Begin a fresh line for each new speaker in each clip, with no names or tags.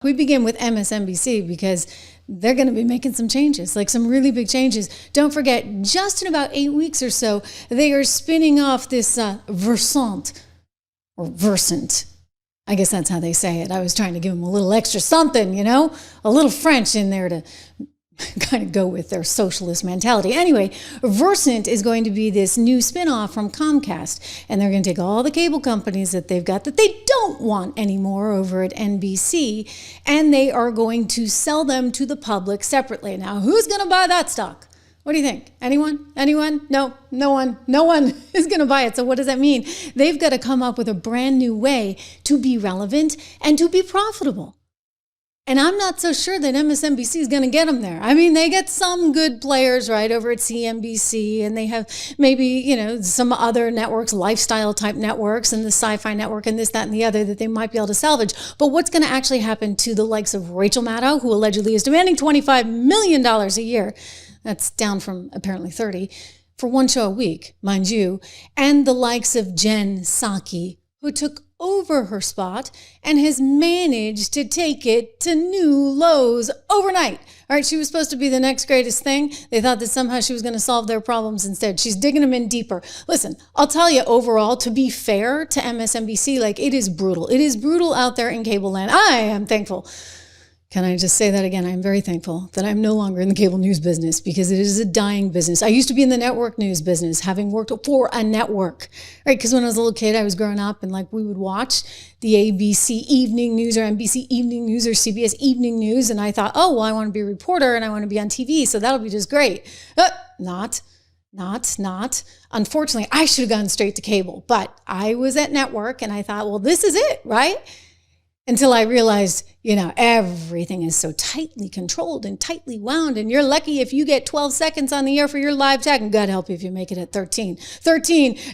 We begin with MSNBC because they're going to be making some changes, like some really big changes. Don't forget, just in about 8 weeks or so, they are spinning off this Versant, or Versant. I guess that's how they say it. I was trying to give them a little extra something, you know, a little French in there to kind of go with their socialist mentality. Anyway, Versant is going to be this new spinoff from Comcast, and they're going to take all the cable companies that they've got that they don't want anymore over at NBC, and they are going to sell them to the public separately. Now, who's going to buy that stock? What do you think? Anyone? Anyone? No one is going to buy it. So what does that mean? They've got to come up with a brand new way to be relevant and to be profitable. And I'm not so sure that MSNBC is going to get them there. I mean, they get some good players right over at CNBC, and they have maybe, you know, some other networks, lifestyle type networks, and the sci-fi network, and this, that, and the other that they might be able to salvage. But what's going to actually happen to the likes of Rachel Maddow, who allegedly is demanding $25 million a year? That's down from apparently 30 for one show a week, mind you. And the likes of Psaki, who took over her spot and has managed to take it to new lows overnight. All right, she was supposed to be the next greatest thing. They thought that somehow she was going to solve their problems instead. She's digging them in deeper. Listen, I'll tell you overall, to be fair to MSNBC, like it is brutal. It is brutal out there in cable land. I am thankful. Can I just say that again? I'm very thankful that I'm no longer in the cable news business because it is a dying business. I used to be in the network news business, having worked for a network, right? Because when I was a little kid, I was growing up and like we would watch the ABC Evening News or NBC Evening News or CBS Evening News. And I thought, oh, well, I want to be a reporter and I want to be on TV. So that'll be just great. Not. Unfortunately, I should have gone straight to cable, but I was at network and I thought, well, this is it, right? Until I realized, you know, everything is so tightly controlled and tightly wound. And you're lucky if you get 12 seconds on the air for your live tag. And God help you if you make it at 13,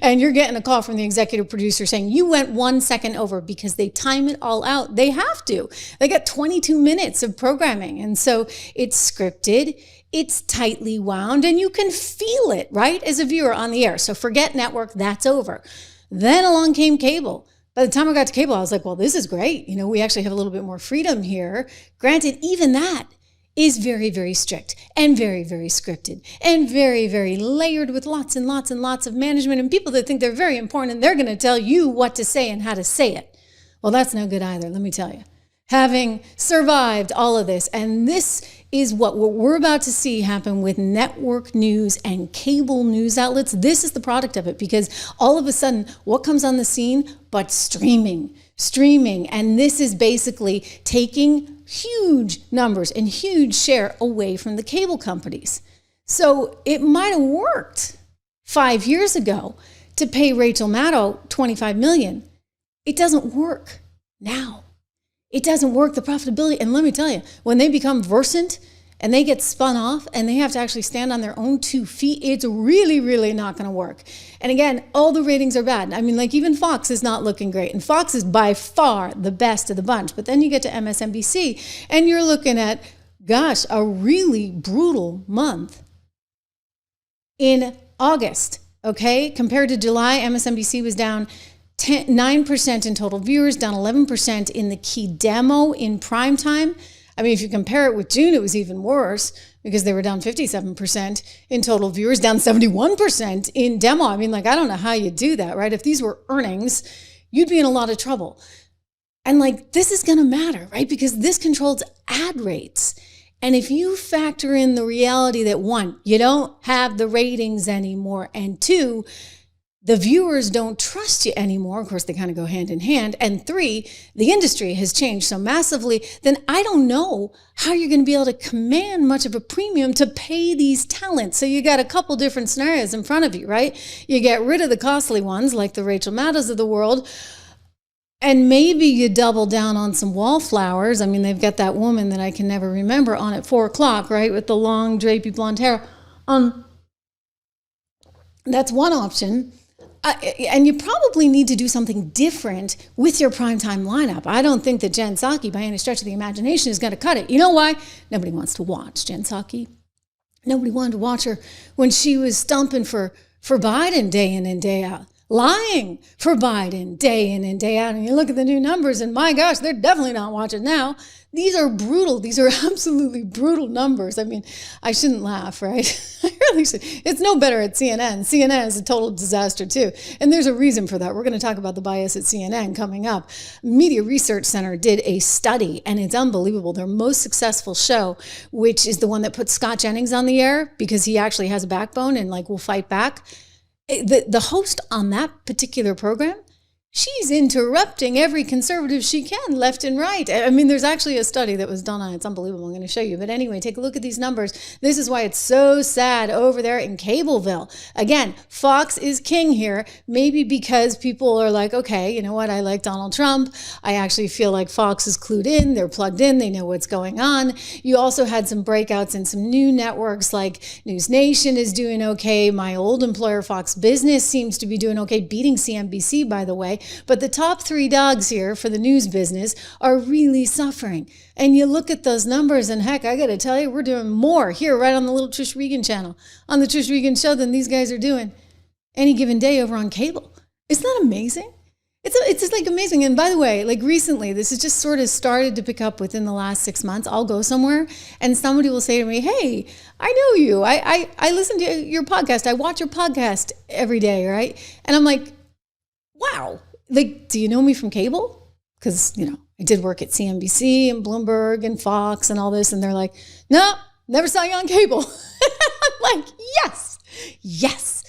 and you're getting a call from the executive producer saying you went 1 second over because they time it all out. They have to. They got 22 minutes of programming. And so it's scripted. It's tightly wound. And you can feel it, right, as a viewer on the air. So forget network. That's over. Then along came cable. By the time I got to cable, I was like, well, this is great. You know, we actually have a little bit more freedom here. Granted, even that is very, very strict and very, very scripted and very, very layered with lots and lots and lots of management and people that think they're very important and they're going to tell you what to say and how to say it. Well, that's no good either, let me tell you. Having survived all of this, and this is what we're about to see happen with network news and cable news outlets. This is the product of it because all of a sudden, what comes on the scene but streaming. And this is basically taking huge numbers and huge share away from the cable companies. So it might have worked 5 years ago to pay Rachel Maddow $25 million. It doesn't work now. It doesn't work, the profitability. And let me tell you, when they become Versant and they get spun off and they have to actually stand on their own 2 feet, it's really, really not going to work. And again, all the ratings are bad. I mean, like even Fox is not looking great. And Fox is by far the best of the bunch. But then you get to MSNBC and you're looking at, gosh, a really brutal month in August, okay? Compared to July, MSNBC was down 9% in total viewers, down 11% in the key demo in prime time. I mean, if you compare it with June, it was even worse because they were down 57% in total viewers, down 71% in demo. I mean, like, I don't know how you do that, right? If these were earnings, you'd be in a lot of trouble. And like, this is going to matter, right? Because this controls ad rates. And if you factor in the reality that 1, you don't have the ratings anymore, and 2, the viewers don't trust you anymore. Of course, they kind of go hand in hand. And 3, the industry has changed so massively, then I don't know how you're going to be able to command much of a premium to pay these talents. So you got a couple different scenarios in front of you, right? You get rid of the costly ones like the Rachel Maddows of the world, and maybe you double down on some wallflowers. I mean, they've got that woman that I can never remember on at 4 o'clock, right? With the long drapey blonde hair. That's one option. And you probably need to do something different with your primetime lineup. I don't think that Psaki, by any stretch of the imagination, is going to cut it. You know why? Nobody wants to watch Psaki. Nobody wanted to watch her when she was stumping for Biden day in and day out. lying for Biden day in and day out. And you look at the new numbers and my gosh, they're definitely not watching now. These are brutal. These are absolutely brutal numbers. I mean, I shouldn't laugh, right? I really should. It's no better at CNN. CNN is a total disaster too. And there's a reason for that. We're going to talk about the bias at CNN coming up. Media Research Center did a study and it's unbelievable. Their most successful show, which is the one that put Scott Jennings on the air because he actually has a backbone and like will fight back. The host on that particular program, she's interrupting every conservative she can, left and right. I mean, there's actually a study that was done on it. It's unbelievable. I'm going to show you. But anyway, take a look at these numbers. This is why it's so sad over there in Cableville. Again, Fox is king here, maybe because people are like, okay, you know what? I like Donald Trump. I actually feel like Fox is clued in. They're plugged in. They know what's going on. You also had some breakouts in some new networks like News Nation is doing okay. My old employer, Fox Business, seems to be doing okay, beating CNBC, by the way. But the top three dogs here for the news business are really suffering. And you look at those numbers and heck, I got to tell you, we're doing more here right on the little Trish Regan channel, on the Trish Regan show than these guys are doing any given day over on cable. Isn't that amazing? It's just like amazing. And by the way, like recently, this has just sort of started to pick up within the last 6 months. I'll go somewhere and somebody will say to me, hey, I know you. I listen to your podcast. I watch your podcast every day, right? And I'm like, wow. Like, do you know me from cable? Because, you know, I did work at CNBC and Bloomberg and Fox and all this. And they're like, no, never saw you on cable. I'm like, yes,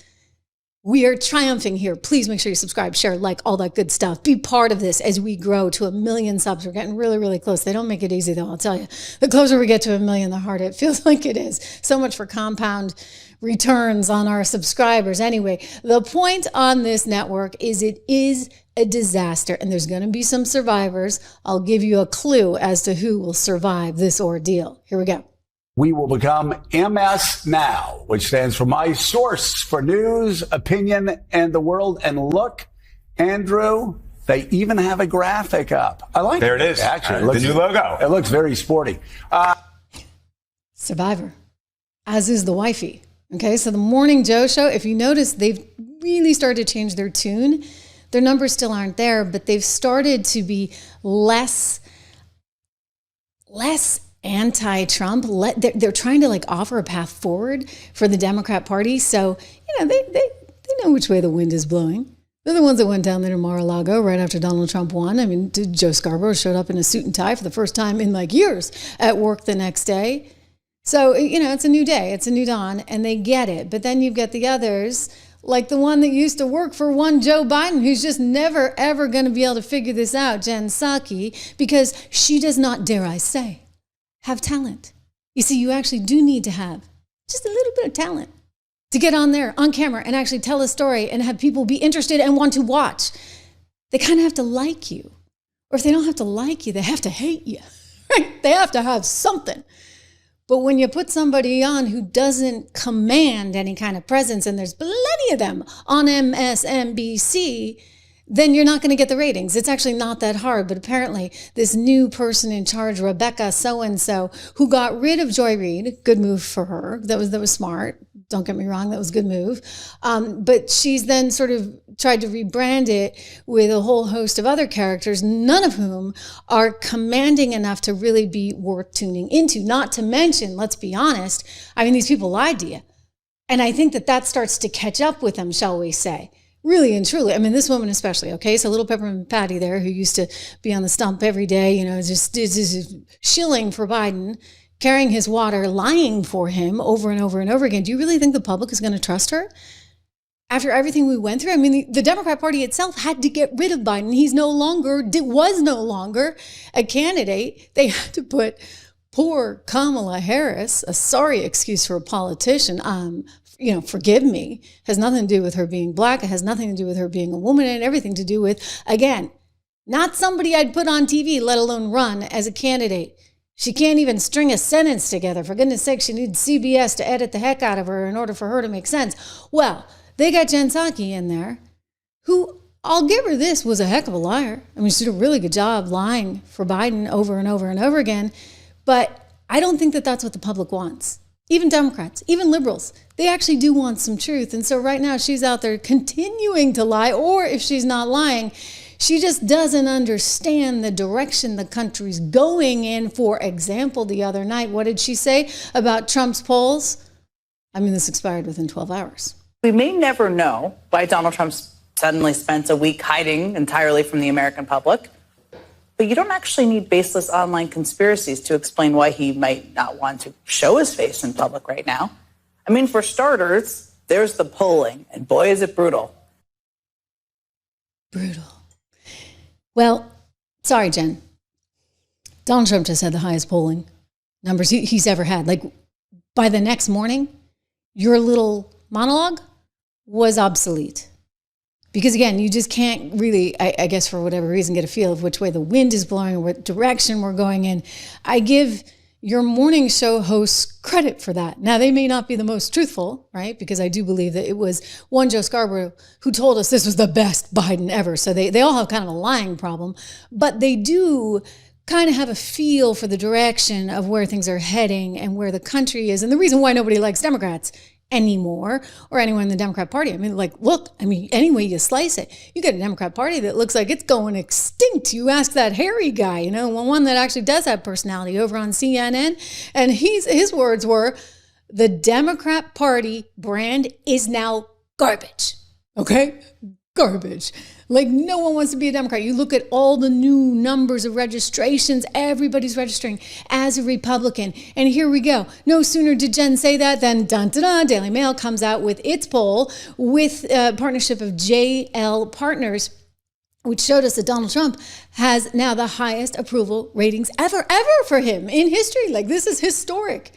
we are triumphing here. Please make sure you subscribe, share, like, all that good stuff. Be part of this as we grow to 1 million subs. We're getting really, really close. They don't make it easy, though, I'll tell you. The closer we get to 1 million, the harder it feels like it is. So much for compound returns on our subscribers. Anyway, the point on this network is it is a disaster and there's going to be some survivors. I'll give you a clue as to who will survive this ordeal. Here we go.
We will become MSNOW, which stands for My Source for News, Opinion, and the World. And look, Andrew, they even have a graphic up. I like it.
There it is.
Actually,
the new logo.
It looks very sporty.
Survivor, as is the wifey. Okay, so the Morning Joe show, if you notice, they've really started to change their tune. Their numbers still aren't there, but they've started to be less anti-Trump. They're trying to like offer a path forward for the Democrat Party. So, you know, they know which way the wind is blowing. They're the ones that went down there to Mar-a-Lago right after Donald Trump won. I mean, Joe Scarborough showed up in a suit and tie for the first time in like years at work the next day. So, you know, it's a new day, it's a new dawn, and they get it. But then you've got the others, like the one that used to work for one Joe Biden, who's just never, ever going to be able to figure this out, Jen Psaki, because she does not, dare I say, have talent. You see, you actually do need to have just a little bit of talent to get on there, on camera, and actually tell a story and have people be interested and want to watch. They kind of have to like you. Or if they don't have to like you, they have to hate you. Right? They have to have something. But when you put somebody on who doesn't command any kind of presence, and there's plenty of them on MSNBC, then you're not going to get the ratings. It's actually not that hard. But apparently this new person in charge, Rebecca so-and-so, who got rid of Joy Reid, good move for her. That was smart. Don't get me wrong, that was a good move. But she's then sort of tried to rebrand it with a whole host of other characters, none of whom are commanding enough to really be worth tuning into. Not to mention, let's be honest, I mean, these people lied to you. And I think that starts to catch up with them, shall we say. Really and truly. I mean, this woman especially, okay? So little Peppermint Patty there, who used to be on the stump every day, you know, just shilling for Biden, carrying his water, lying for him over and over and over again. Do you really think the public is going to trust her? After everything we went through, I mean, the Democrat Party itself had to get rid of Biden. He's was no longer a candidate. They had to put poor Kamala Harris, a sorry excuse for a politician, you know, forgive me, has nothing to do with her being black. It has nothing to do with her being a woman, and everything to do with, again, not somebody I'd put on TV, let alone run as a candidate. She can't even string a sentence together. For goodness sake, she needs CBS to edit the heck out of her in order for her to make sense. Well, they got Jen Psaki in there, who, I'll give her this, was a heck of a liar. I mean, she did a really good job lying for Biden over and over and over again. But I don't think that that's what the public wants. even Democrats, even liberals, they actually do want some truth. And so right now she's out there continuing to lie, or if she's not lying, she just doesn't understand the direction the country's going in. For example, the other night, what did she say about Trump's polls? I mean, this expired within 12 hours.
We may never know why Donald Trump suddenly spent a week hiding entirely from the American public. But you don't actually need baseless online conspiracies to explain why he might not want to show his face in public right now. I mean, for starters, there's the polling, and boy, is it brutal.
Brutal. Well, sorry, Jen. Donald Trump just had the highest polling numbers he's ever had. Like, by the next morning, your little monologue was obsolete. Because again, you just can't really, I guess for whatever reason, get a feel of which way the wind is blowing or what direction we're going in. I give your morning show hosts credit for that. Now, they may not be the most truthful, right? Because I do believe that it was one Joe Scarborough who told us this was the best Biden ever. So they all have kind of a lying problem, but they do kind of have a feel for the direction of where things are heading and where the country is. And the reason why nobody likes Democrats anymore, or anyone in the Democrat Party. I mean, like, look, I mean, any way you slice it, you get a Democrat Party that looks like it's going extinct. You ask that Harry guy, you know, one that actually does have personality over on CNN, and his words were, the Democrat Party brand is now garbage. Okay? Garbage. Like, no one wants to be a Democrat. You look at all the new numbers of registrations, everybody's registering as a Republican. And here we go. No sooner did Jen say that than Daily Mail comes out with its poll with a partnership of JL Partners, which showed us that Donald Trump has now the highest approval ratings ever for him in history. Like, this is historic.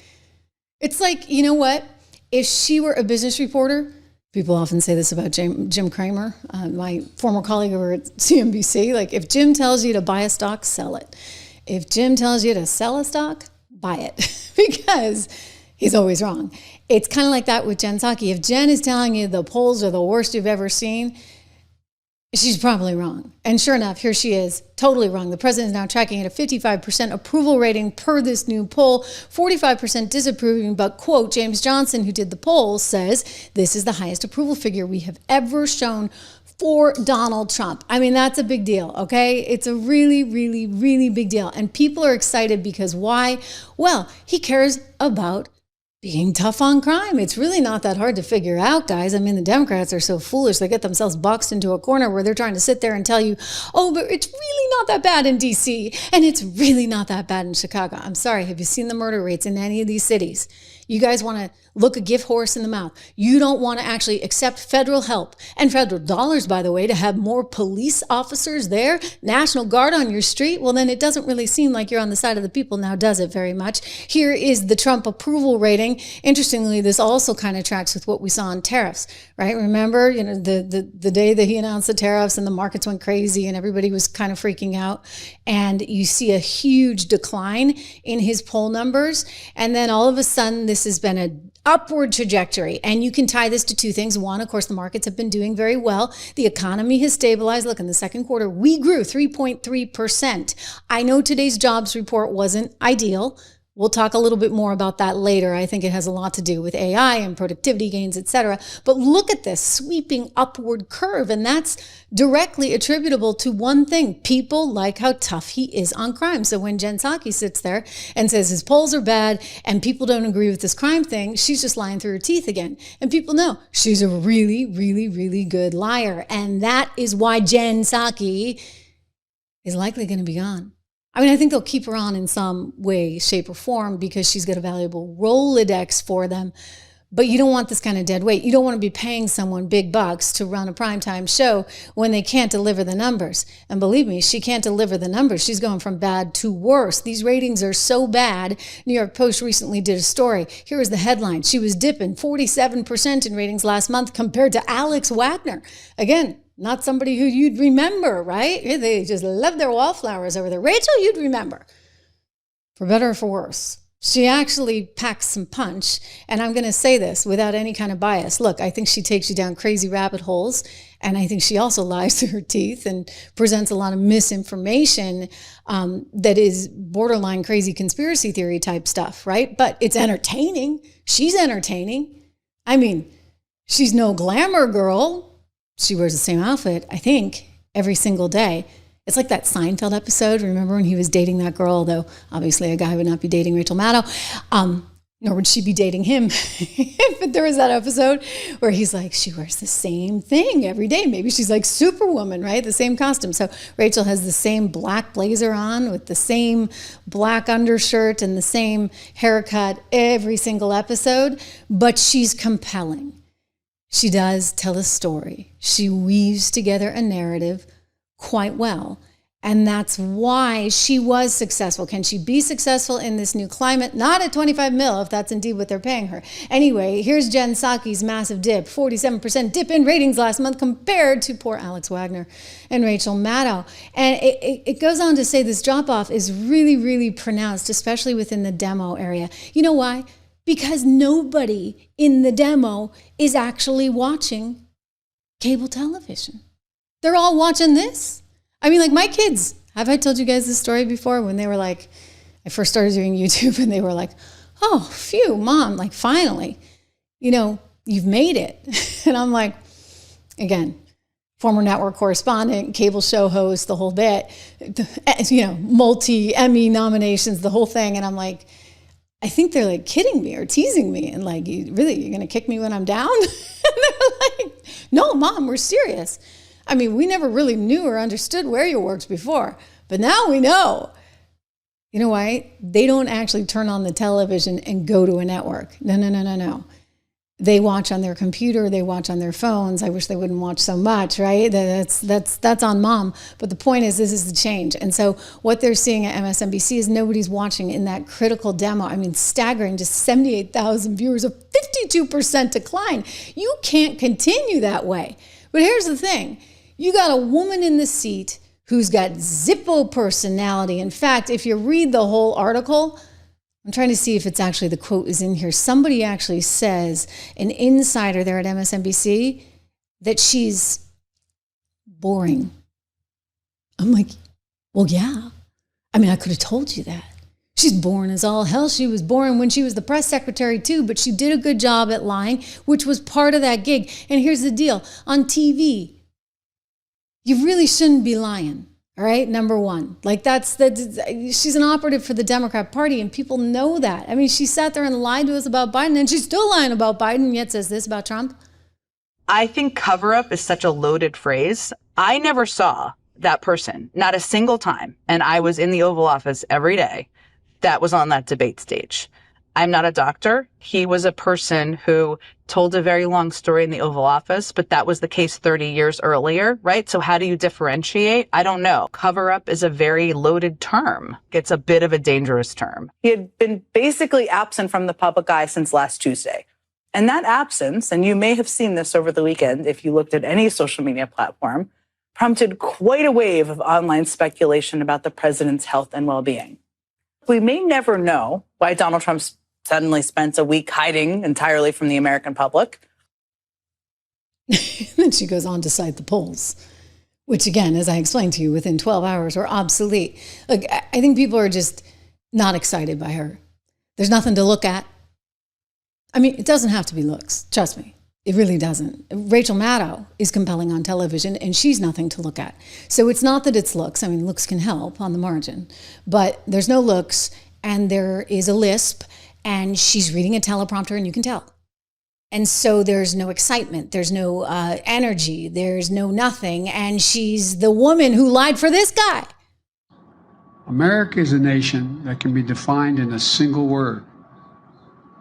It's like, you know what? If she were a business reporter, people often say this about Jim Cramer, my former colleague over at CNBC. Like, if Jim tells you to buy a stock, sell it. If Jim tells you to sell a stock, buy it. Because he's always wrong. It's kind of like that with Jen Psaki. If Jen is telling you the polls are the worst you've ever seen, she's probably wrong. And sure enough, here she is, totally wrong. The president is now tracking at a 55% approval rating per this new poll, 45% disapproving. But, quote, James Johnson, who did the poll, says this is the highest approval figure we have ever shown for Donald Trump. I mean, that's a big deal, okay? It's a really, really, really big deal. And people are excited because why? Well, he cares about being tough on crime. It's really not that hard to figure out, guys. I mean, the Democrats are so foolish. They get themselves boxed into a corner where they're trying to sit there and tell you, oh, but it's really not that bad in DC, and it's really not that bad in Chicago. I'm sorry, have you seen the murder rates in any of these cities? You guys want to look a gift horse in the mouth. You don't want to actually accept federal help and federal dollars, by the way, to have more police officers there, National Guard on your street. Well, then it doesn't really seem like you're on the side of the people now, does it, very much? Here is the Trump approval rating. Interestingly, this also kind of tracks with what we saw on tariffs, right? Remember, you know, the day that he announced the tariffs and the markets went crazy and everybody was kind of freaking out. And you see a huge decline in his poll numbers. And then all of a sudden, this has been an upward trajectory. And you can tie this to two things. One, of course, the markets have been doing very well. The economy has stabilized. Look, in the second quarter, we grew 3.3%. I know today's jobs report wasn't ideal. We'll talk a little bit more about that later. I think it has a lot to do with AI and productivity gains, et cetera. But look at this sweeping upward curve. And that's directly attributable to one thing. People like how tough he is on crime. So when Jen Psaki sits there and says his polls are bad and people don't agree with this crime thing, she's just lying through her teeth again. And people know she's a really, really, really good liar. And that is why Jen Psaki is likely going to be gone. I mean, I think they'll keep her on in some way, shape, or form because she's got a valuable Rolodex for them. But you don't want this kind of dead weight. You don't want to be paying someone big bucks to run a primetime show when they can't deliver the numbers. And believe me, she can't deliver the numbers. She's going from bad to worse. These ratings are so bad. New York Post recently did a story. Here is the headline. She was dipping 47% in ratings last month compared to Alex Wagner. Again, not somebody who you'd remember, right? They just love their wallflowers over there. Rachel, you'd remember. For better or for worse. She actually packs some punch. And I'm going to say this without any kind of bias. Look, I think she takes you down crazy rabbit holes. And I think she also lies through her teeth and presents a lot of misinformation that is borderline crazy conspiracy theory type stuff, right? But it's entertaining. She's entertaining. I mean, she's no glamour girl. She wears the same outfit, I think, every single day. It's like that Seinfeld episode. Remember when he was dating that girl? Although obviously a guy would not be dating Rachel Maddow, nor would she be dating him. But there was that episode where he's like, she wears the same thing every day. Maybe she's like Superwoman, right? The same costume. So Rachel has the same black blazer on with the same black undershirt and the same haircut every single episode, but she's compelling. She does tell a story. She weaves together a narrative quite well. And that's why she was successful. Can she be successful in this new climate? Not at 25 mil, if that's indeed what they're paying her. Anyway, here's Jen Psaki's massive dip, 47% dip in ratings last month compared to poor Alex Wagner and Rachel Maddow. And it goes on to say this drop-off is really, really pronounced, especially within the demo area. You know why? Because nobody in the demo is actually watching cable television. They're all watching this. I mean, like my kids, have I told you guys this story before when they were like, I first started doing YouTube and they were like, oh, phew, Mom, like finally, you know, you've made it. And I'm like, again, former network correspondent, cable show host, the whole bit, you know, multi-Emmy nominations, the whole thing. And I'm like, I think they're like kidding me or teasing me. And like, you're going to kick me when I'm down? And they're like, no, Mom, we're serious. I mean, we never really knew or understood where you worked before, but now we know. You know why? They don't actually turn on the television and go to a network. No. They watch on their computer. They watch on their phones. I wish they wouldn't watch so much, right? That's on Mom. But the point is, this is the change. And so what they're seeing at MSNBC is nobody's watching in that critical demo. I mean, staggering, just 78,000 viewers, a 52% decline. You can't continue that way. But here's the thing. You got a woman in the seat who's got Zippo personality. In fact, if you read the whole article, I'm trying to see if it's actually the quote is in here. Somebody actually says, an insider there at MSNBC, that she's boring. I'm like, well, yeah. I mean, I could have told you that. She's boring as all hell. She was boring when she was the press secretary too, but she did a good job at lying, which was part of that gig. And here's the deal. On TV, you really shouldn't be lying, all right? Number one. Like she's an operative for the Democrat Party, and people know that. I mean, she sat there and lied to us about Biden, and she's still lying about Biden, yet says this about Trump.
I think cover up is such a loaded phrase. I never saw that person, not a single time, and I was in the Oval Office every day, that was on that debate stage. I'm not a doctor. He was a person who told a very long story in the Oval Office, but that was the case 30 years earlier, right? So how do you differentiate? I don't know. Cover up is a very loaded term. It's a bit of a dangerous term.
He had been basically absent from the public eye since last Tuesday. And that absence, and you may have seen this over the weekend if you looked at any social media platform, prompted quite a wave of online speculation about the president's health and well-being. We may never know why Donald Trump suddenly spent a week hiding entirely from the American public.
Then she goes on to cite the polls, which again, as I explained to you, within 12 hours were obsolete. Look, I think people are just not excited by her. There's nothing to look at. I mean, it doesn't have to be looks. Trust me. It really doesn't. Rachel Maddow is compelling on television, and she's nothing to look at. So it's not that it's looks. I mean, looks can help on the margin, but there's no looks, and there is a lisp, and she's reading a teleprompter, and you can tell. And so there's no excitement. There's no energy. There's no nothing. And she's the woman who lied for this guy.
America is a nation that can be defined in a single word.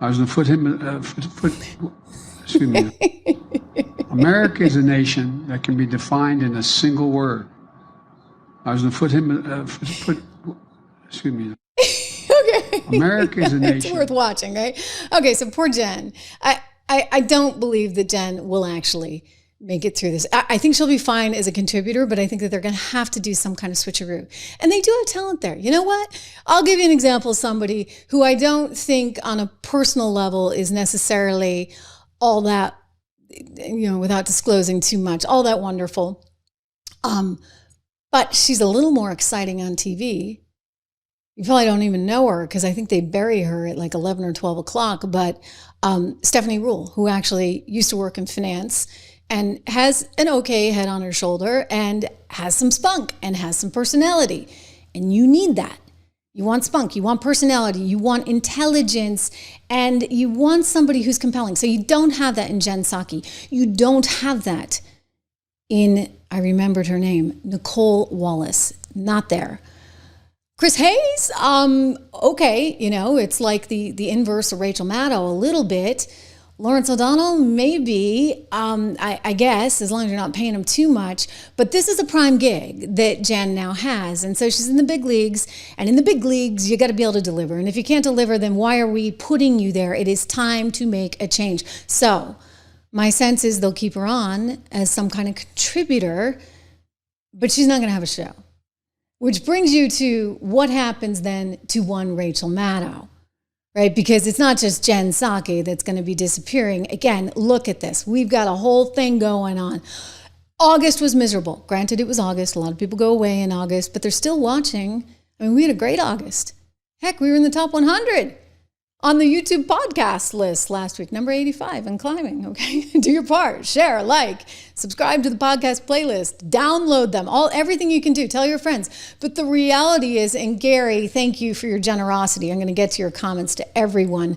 I was going to excuse me. America is a nation that can be defined in a single word. I was going to excuse me.
Okay.
America is a nation.
It's worth watching, right? Okay, so poor Jen. I don't believe that Jen will actually make it through this. I think she'll be fine as a contributor, but I think that they're going to have to do some kind of switcheroo. And they do have talent there. You know what? I'll give you an example of somebody who I don't think on a personal level is necessarily all that, without disclosing too much, all that wonderful. But she's a little more exciting on TV. You probably don't even know her because I think they bury her at like 11 or 12 o'clock. But Stephanie Rule, who actually used to work in finance and has an okay head on her shoulder and has some spunk and has some personality. And you need that. You want spunk, you want personality, you want intelligence, and you want somebody who's compelling. So you don't have that in Jen Psaki. You don't have that in, I remembered her name, Nicole Wallace. Not there. Chris Hayes, okay, it's like the inverse of Rachel Maddow a little bit. Lawrence O'Donnell, maybe, I guess, as long as you're not paying him too much. But this is a prime gig that Jen now has. And so she's in the big leagues. And in the big leagues, you got to be able to deliver. And if you can't deliver, then why are we putting you there? It is time to make a change. So my sense is they'll keep her on as some kind of contributor, but she's not going to have a show. Which brings you to what happens then to one Rachel Maddow, right? Because it's not just Jen Psaki that's going to be disappearing. Again, look at this. We've got a whole thing going on. August was miserable. Granted, it was August. A lot of people go away in August, but they're still watching. I mean, we had a great August. Heck, we were in the top 100 on the YouTube podcast list last week, number 85 and climbing, okay? Do your part, share, like, subscribe to the podcast playlist, download them, everything you can do, tell your friends. But the reality is, and Gary, thank you for your generosity. I'm going to get to your comments to everyone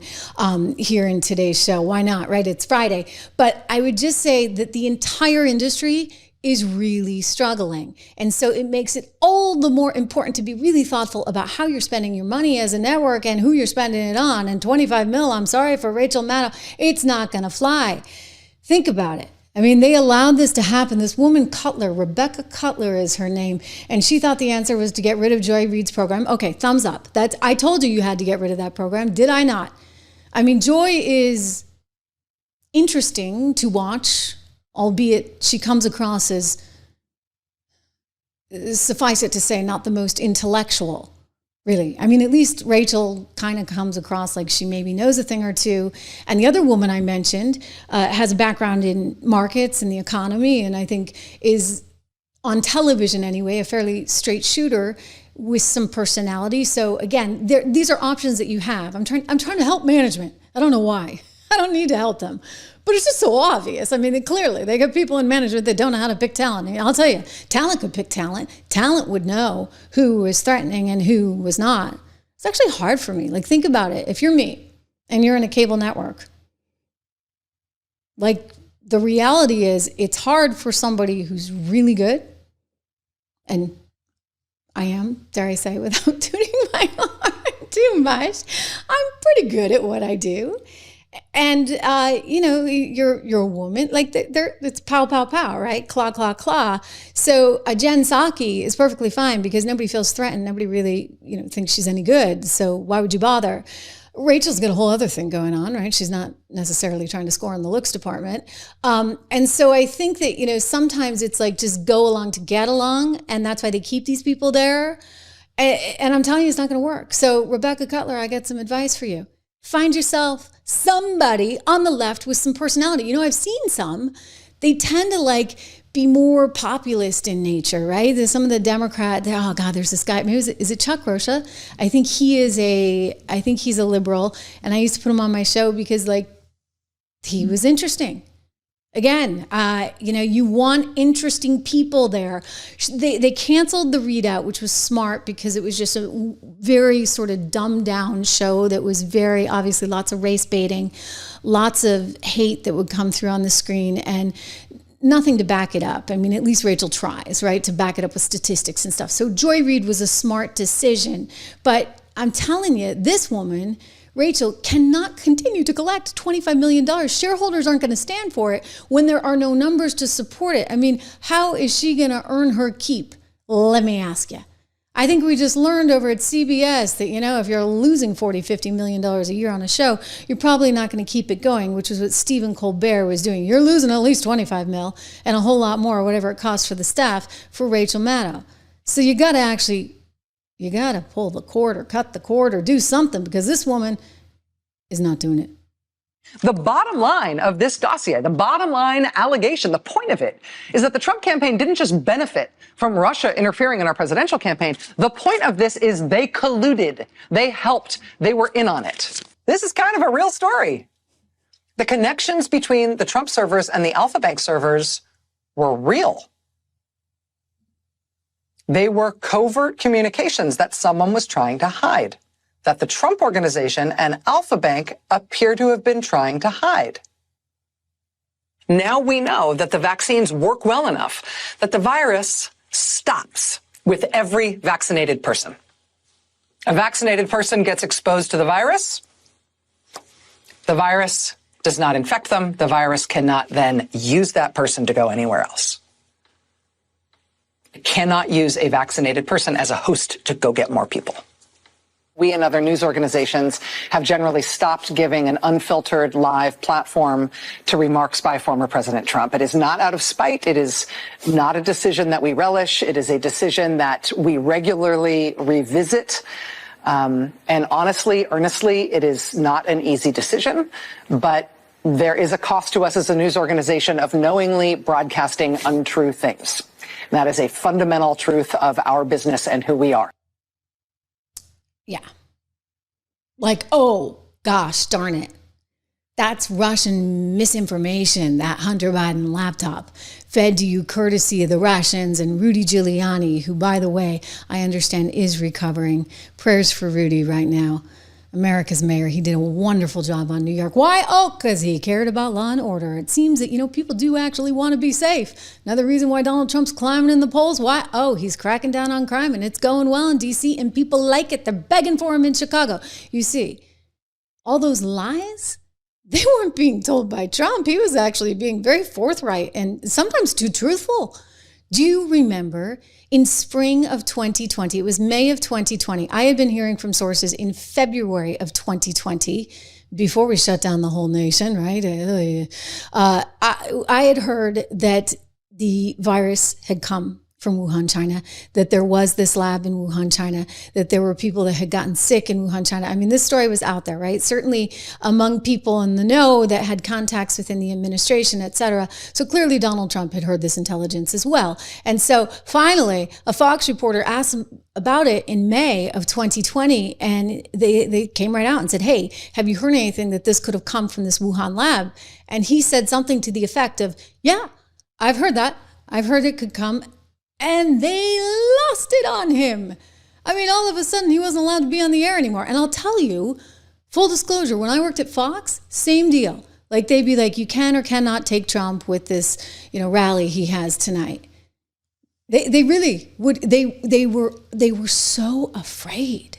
here in today's show. Why not, right? It's Friday. But I would just say that the entire industry is really struggling. And so it makes it all the more important to be really thoughtful about how you're spending your money as a network and who you're spending it on. And 25 mil, I'm sorry for Rachel Maddow, it's not going to fly. Think about it. I mean, they allowed this to happen. This woman, Cutler, Rebecca Cutler is her name, and she thought the answer was to get rid of Joy Reid's program. Okay, thumbs up. I told you had to get rid of that program. Did I not? I mean, Joy is interesting to watch, albeit she comes across as, suffice it to say, not the most intellectual, really. I mean, at least Rachel kind of comes across like she maybe knows a thing or two. And the other woman I mentioned has a background in markets and the economy, and I think is, on television anyway, a fairly straight shooter with some personality. So again, these are options that you have. I'm trying to help management. I don't know why. I don't need to help them. But it's just so obvious. I mean, clearly, they got people in management that don't know how to pick talent. And I'll tell you, talent could pick talent. Talent would know who was threatening and who was not. It's actually hard for me. Like, think about it. If you're me and you're in a cable network, like, the reality is it's hard for somebody who's really good, and I am, dare I say, without tooting my horn too much, I'm pretty good at what I do. And, you're a woman, like it's pow, pow, pow, right? Claw, claw, claw. So a Jen Psaki is perfectly fine because nobody feels threatened. Nobody really, thinks she's any good. So why would you bother? Rachel's got a whole other thing going on, right? She's not necessarily trying to score in the looks department. And so I think that, sometimes it's like just go along to get along. And that's why they keep these people there. And I'm telling you, it's not going to work. So Rebecca Cutler, I got some advice for you. Find yourself somebody on the left with some personality. I've seen some. They tend to be more populist in nature, right? There's some of the Democrat, oh God, there's this guy, maybe is it Chuck Rocha? I think he's a liberal. And I used to put him on my show because he was interesting. Again, you want interesting people there. They canceled the readout, which was smart because it was just a very sort of dumbed down show that was very obviously lots of race baiting, lots of hate that would come through on the screen, and nothing to back it up. I mean, at least Rachel tries, right, to back it up with statistics and stuff. So Joy Reid was a smart decision. But I'm telling you, this woman, Rachel, cannot continue to collect $25 million. Shareholders aren't going to stand for it when there are no numbers to support it. I mean, how is she going to earn her keep? Let me ask you. I think we just learned over at CBS that, if you're losing $40, $50 million a year on a show, you're probably not going to keep it going, which is what Stephen Colbert was doing. You're losing at least 25 mil and a whole lot more, whatever it costs for the staff, for Rachel Maddow. So you got to pull the cord or cut the cord or do something, because this woman is not doing it.
The bottom line of this dossier, the bottom line allegation, the point of it is that the Trump campaign didn't just benefit from Russia interfering in our presidential campaign. The point of this is they colluded, they helped, they were in on it. This is kind of a real story. The connections between the Trump servers and the Alpha Bank servers were real. They were covert communications that someone was trying to hide, that the Trump organization and Alpha Bank appear to have been trying to hide. Now we know that the vaccines work well enough that the virus stops with every vaccinated person. A vaccinated person gets exposed to the virus does not infect them. The virus cannot then use that person to go anywhere else. It cannot use a vaccinated person as a host to go get more people. We and other news organizations have generally stopped giving an unfiltered live platform to remarks by former President Trump. It is not out of spite. It is not a decision that we relish. It is a decision that we regularly revisit. And honestly, earnestly, it is not an easy decision, but there is a cost to us as a news organization of knowingly broadcasting untrue things. That is a fundamental truth of our business and who we are.
Yeah. Like, oh, gosh, darn it. That's Russian misinformation, that Hunter Biden laptop, fed to you courtesy of the Russians and Rudy Giuliani, who, by the way, I understand is recovering. Prayers for Rudy right now. America's mayor. He did a wonderful job on New York. Why? Oh, because he cared about law and order. It seems that, people do actually want to be safe. Another reason why Donald Trump's climbing in the polls. Why? Oh, he's cracking down on crime and it's going well in D.C. and people like it. They're begging for him in Chicago. You see, all those lies, they weren't being told by Trump. He was actually being very forthright and sometimes too truthful. Do you remember in spring of 2020, it was May of 2020, I had been hearing from sources in February of 2020, before we shut down the whole nation, right? I had heard that the virus had come from Wuhan, China, that there was this lab in Wuhan, China, that there were people that had gotten sick in Wuhan, China. I mean, this story was out there, right? Certainly among people in the know that had contacts within the administration, et cetera. So clearly Donald Trump had heard this intelligence as well. And so finally, a Fox reporter asked him about it in May of 2020, and they came right out and said, hey, have you heard anything that this could have come from this Wuhan lab? And he said something to the effect of, yeah, I've heard that. I've heard it could come. And they lost it on him. I mean, all of a sudden, he wasn't allowed to be on the air anymore. And I'll tell you, full disclosure, when I worked at Fox, same deal. Like, they'd be like, you can or cannot take Trump with this, rally he has tonight. They really would. They were so afraid.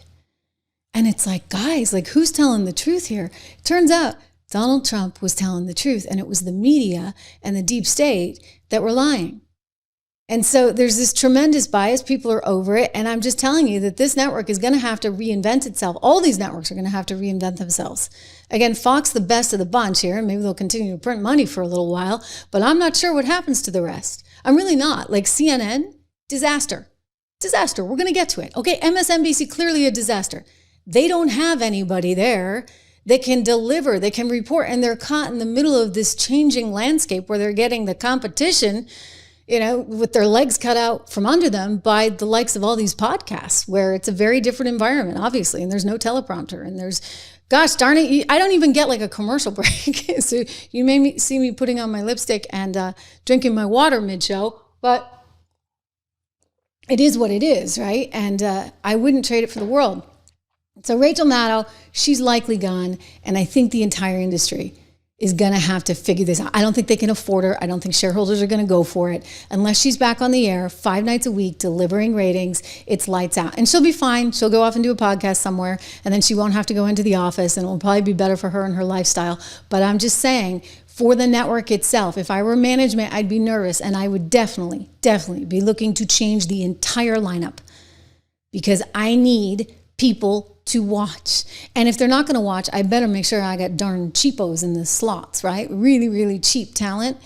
And it's like, guys, like, who's telling the truth here? It turns out Donald Trump was telling the truth, and it was the media and the deep state that were lying. And so there's this tremendous bias. People are over it. And I'm just telling you that this network is going to have to reinvent itself. All these networks are going to have to reinvent themselves. Again, Fox, the best of the bunch here. Maybe they'll continue to print money for a little while, but I'm not sure what happens to the rest. I'm really not. Like CNN, disaster. Disaster. We're going to get to it. Okay, MSNBC, clearly a disaster. They don't have anybody there that can deliver, they can report, and they're caught in the middle of this changing landscape where they're getting the competition, with their legs cut out from under them by the likes of all these podcasts, where it's a very different environment, obviously, and there's no teleprompter, and there's, gosh darn it, I don't even get like a commercial break. So you may see me putting on my lipstick and drinking my water mid-show, but it is what it is, right? And I wouldn't trade it for the world. So Rachel Maddow, she's likely gone, and I think the entire industry is going to have to figure this out. I don't think they can afford her. I don't think shareholders are going to go for it. Unless she's back on the air 5 nights a week, delivering ratings, it's lights out. And she'll be fine. She'll go off and do a podcast somewhere, and then she won't have to go into the office, and it will probably be better for her and her lifestyle. But I'm just saying, for the network itself, if I were management, I'd be nervous, and I would definitely be looking to change the entire lineup. because I need people to watch. And if they're not going to watch, I better make sure I got darn cheapos in the slots, right? Really, really cheap talent,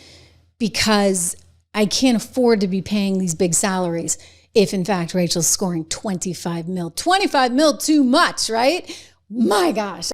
because I can't afford to be paying these big salaries if, in fact, Rachel's scoring 25 mil. 25 mil too much, right? My gosh.